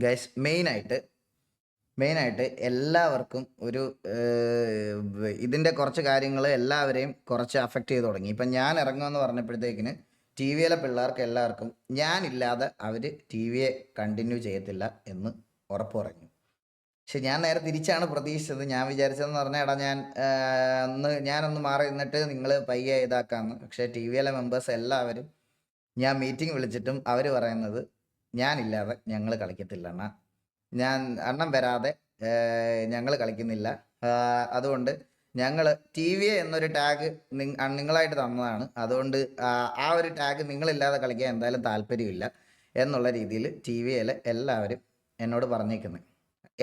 Guys മെയിനായിട്ട് എല്ലാവർക്കും ഒരു ഇതിൻ്റെ കുറച്ച് കാര്യങ്ങൾ എല്ലാവരെയും കുറച്ച് അഫക്റ്റ് ചെയ്ത് തുടങ്ങി. ഇപ്പം ഞാൻ ഇറങ്ങുമെന്ന് പറഞ്ഞപ്പോഴത്തേക്കിന് ടി വിയിലെ പിള്ളേർക്ക് എല്ലാവർക്കും ഞാനില്ലാതെ അവർ ടി വിയെ കണ്ടിന്യൂ ചെയ്യത്തില്ല എന്ന് ഉറപ്പ് പറഞ്ഞു. പക്ഷെ ഞാൻ നേരെ തിരിച്ചാണ് പ്രതീക്ഷിച്ചത്. ഞാൻ വിചാരിച്ചതെന്ന് പറഞ്ഞാൽ എടാ ഞാനൊന്ന് മാറി നിന്നിട്ട് നിങ്ങൾ പയ്യെ ഇതാക്കാമെന്ന്. പക്ഷേ ടി വിയിലെ മെമ്പേഴ്സ് എല്ലാവരും ഞാൻ മീറ്റിംഗ് വിളിച്ചിട്ടും അവർ പറയുന്നത് ഞാനില്ലാതെ ഞങ്ങൾ കളിക്കത്തില്ല അണ്ണാ, അണ്ണൻ വരാതെ ഞങ്ങൾ കളിക്കുന്നില്ല. അതുകൊണ്ട് ഞങ്ങൾ ടി വി എന്നൊരു ടാഗ് നിങ്ങളായിട്ട് തന്നതാണ്, അതുകൊണ്ട് ആ ഒരു ടാഗ് നിങ്ങളില്ലാതെ കളിക്കാൻ എന്തായാലും താല്പര്യമില്ല എന്നുള്ള രീതിയിൽ ടി വിയിലെ എല്ലാവരും എന്നോട് പറഞ്ഞേക്കുന്നത്.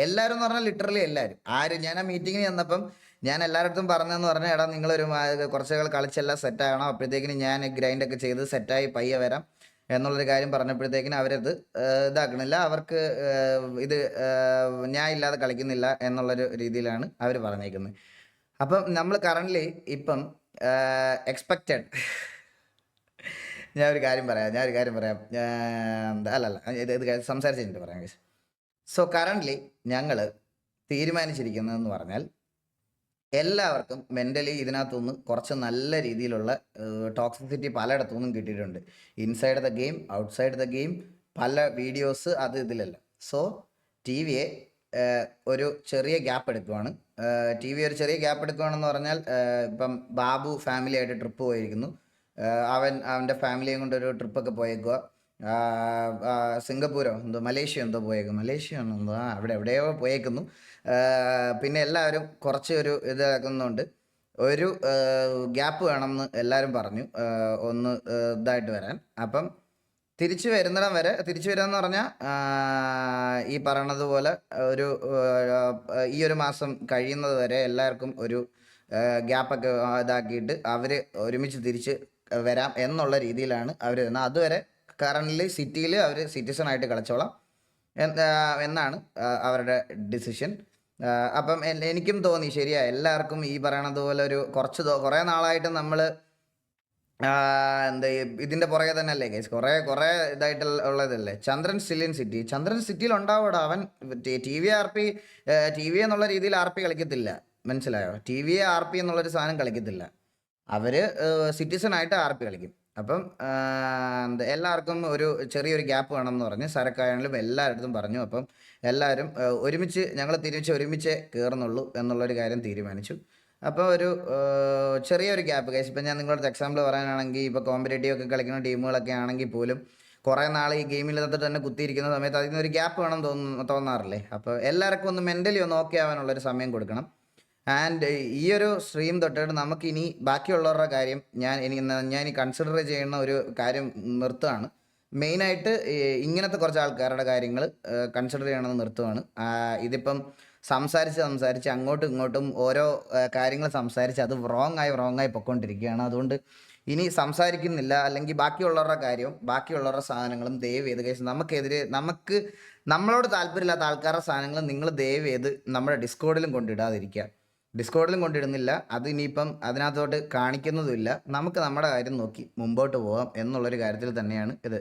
എല്ലാവരും എന്ന് പറഞ്ഞാൽ ലിറ്ററലി എല്ലാവരും. ഞാൻ ആ മീറ്റിങ്ങിന് ചെന്നപ്പം ഞാൻ എല്ലാവരുടെ പറഞ്ഞതെന്ന് പറഞ്ഞാൽ എടാ നിങ്ങളൊരു കുറച്ചുകൾ കളിച്ചെല്ലാം സെറ്റാകണം, അപ്പോഴത്തേക്കിന് ഞാൻ ഗ്രൈൻഡൊക്കെ ചെയ്ത് സെറ്റായി പയ്യെ വരാം എന്നുള്ളൊരു കാര്യം പറഞ്ഞപ്പോഴത്തേക്കിന് അവരത് ഇതാക്കണില്ല. അവർക്ക് ഇത് ഞാൻ ഇല്ലാതെ കളിക്കുന്നില്ല എന്നുള്ളൊരു രീതിയിലാണ് അവർ പറഞ്ഞേക്കുന്നത്. അപ്പം നമ്മൾ കറൻ്റ്ലി ഇപ്പം എക്സ്പെക്റ്റഡ് ഞാനൊരു കാര്യം പറയാം. അല്ലല്ല ഇത് സംസാരിച്ച് കഴിഞ്ഞിട്ട് പറയാം. സോ കറൻ്റ്ലി ഞങ്ങൾ തീരുമാനിച്ചിരിക്കുന്നതെന്ന് പറഞ്ഞാൽ എല്ലാവർക്കും മെൻ്റലി ഇതിനകത്തുനിന്ന് കുറച്ച് നല്ല രീതിയിലുള്ള ടോക്സിസിറ്റി പലയിടത്തുനിന്നും കിട്ടിയിട്ടുണ്ട്. Inside the game, outside the game, പല വീഡിയോസ് അത് ഇതിലല്ല. സോ ടി വിയെ ഒരു ചെറിയ ഗ്യാപ്പ് എടുക്കുവാണ്. പറഞ്ഞാൽ ഇപ്പം ബാബു ഫാമിലി ആയിട്ട് ട്രിപ്പ് പോയിരിക്കുന്നു. അവൻ്റെ ഫാമിലിയും കൊണ്ടൊരു ട്രിപ്പൊക്കെ പോയേക്കുക. സിംഗപ്പൂരോ എന്തോ മലേഷ്യ എന്തോ പോയേക്കും, മലേഷ്യ ആണോ എന്തോ, അവിടെ എവിടെയോ പോയേക്കുന്നു. പിന്നെ എല്ലാവരും കുറച്ച് ഒരു ഇതാക്കുന്നുണ്ട്, ഒരു ഗ്യാപ്പ് വേണമെന്ന് എല്ലാവരും പറഞ്ഞു ഒന്ന് ഇതായിട്ട് വരാൻ. അപ്പം തിരിച്ചു വരാമെന്ന് പറഞ്ഞാൽ ഈ പറയണത് പോലെ ഒരു ഈ ഒരു മാസം കഴിയുന്നത് വരെ എല്ലാവർക്കും ഒരു ഗ്യാപ്പൊക്കെ ഇതാക്കിയിട്ട് അവർ ഒരുമിച്ച് തിരിച്ച് വരാം എന്നുള്ള രീതിയിലാണ് അവർ വരുന്നത്. അതുവരെ കറൻ്റ്ലി സിറ്റിയിൽ അവർ സിറ്റിസൺ ആയിട്ട് കളിച്ചോളാം എന്നാണ് അവരുടെ ഡിസിഷൻ. അപ്പം എനിക്കും തോന്നി ശരിയാ, എല്ലാവർക്കും ഈ പറയണത് പോലെ ഒരു കുറേ നാളായിട്ട് നമ്മൾ എന്താ ഇതിൻ്റെ പുറകെ തന്നെ അല്ലേ കേസ്, കുറേ ഇതായിട്ട് ഉള്ളതല്ലേ. ചന്ദ്രൻ സിറ്റിയിൽ ഉണ്ടാവൂടാ. അവൻ ടി വി എന്നുള്ള രീതിയിൽ ആർ പി കളിക്കത്തില്ല, മനസ്സിലായോ? ടി വിയെ ആർ പി എന്നുള്ളൊരു സാധനം കളിക്കത്തില്ല. അവർ സിറ്റിസൺ ആയിട്ട് ആർ പി കളിക്കും. അപ്പം എല്ലാവർക്കും ഒരു ചെറിയൊരു ഗ്യാപ്പ് വേണമെന്ന് പറഞ്ഞ് സരക്കായാലും എല്ലായിടത്തും പറഞ്ഞു. അപ്പം എല്ലാവരും ഞങ്ങൾ ഒരുമിച്ച് കയറുന്നുള്ളൂ എന്നുള്ളൊരു കാര്യം തീരുമാനിച്ചു. അപ്പോൾ ഒരു ചെറിയൊരു ഗ്യാപ്പ് കേസ്. ഇപ്പം ഞാൻ നിങ്ങളോട് എക്സാമ്പിൾ പറയാനാണെങ്കിൽ, ഇപ്പോൾ കോമ്പറ്റേറ്റീവ് ഒക്കെ കളിക്കുന്ന ടീമുകളൊക്കെ ആണെങ്കിൽ പോലും കുറേ നാൾ ഈ ഗെയിമിൽ തന്നെ കുത്തിയിരിക്കുന്ന സമയത്ത് അതിൽ നിന്നൊരു ഗ്യാപ്പ് വേണം തോന്നാറില്ലേ? അപ്പോൾ എല്ലാവർക്കും ഒന്ന് മെൻ്റലി ഒന്ന് ഓക്കെ ആവാനുള്ളൊരു സമയം കൊടുക്കണം. ആൻഡ് ഈ ഒരു സ്ട്രീം തൊട്ടിട്ട് നമുക്കിനി ബാക്കിയുള്ളവരുടെ കാര്യം ഞാൻ കൺസിഡർ ചെയ്യുന്ന ഒരു കാര്യം നിർത്തുകയാണ്. മെയിനായിട്ട് ഇങ്ങനത്തെ കുറച്ച് ആൾക്കാരുടെ കാര്യങ്ങൾ കൺസിഡർ ചെയ്യണമെന്ന് നിർത്തുകയാണ്. ഇതിപ്പം സംസാരിച്ച് അങ്ങോട്ടും ഇങ്ങോട്ടും ഓരോ കാര്യങ്ങൾ സംസാരിച്ച് അത് റോങ് ആയി പൊയ്ക്കൊണ്ടിരിക്കുകയാണ്. അതുകൊണ്ട് ഇനി സംസാരിക്കുന്നില്ല. അല്ലെങ്കിൽ ബാക്കിയുള്ളവരുടെ സാധനങ്ങളും ദയവ് ചെയ്ത് കേസ് നമ്മളോട് താല്പര്യമില്ലാത്ത ആൾക്കാരുടെ സാധനങ്ങൾ നിങ്ങൾ ദയവ് ചെയ്ത് നമ്മുടെ ഡിസ്കോഡിലും കൊണ്ടിടാതിരിക്കുക. ഡിസ്കോഡിലും കൊണ്ടിടുന്നില്ല, അത് ഇനിയിപ്പം അതിനകത്തോട്ട് കാണിക്കുന്നതുമില്ല. നമുക്ക് നമ്മുടെ കാര്യം നോക്കി മുമ്പോട്ട് പോകാം എന്നുള്ളൊരു കാര്യത്തിൽ തന്നെയാണ് ഇത്.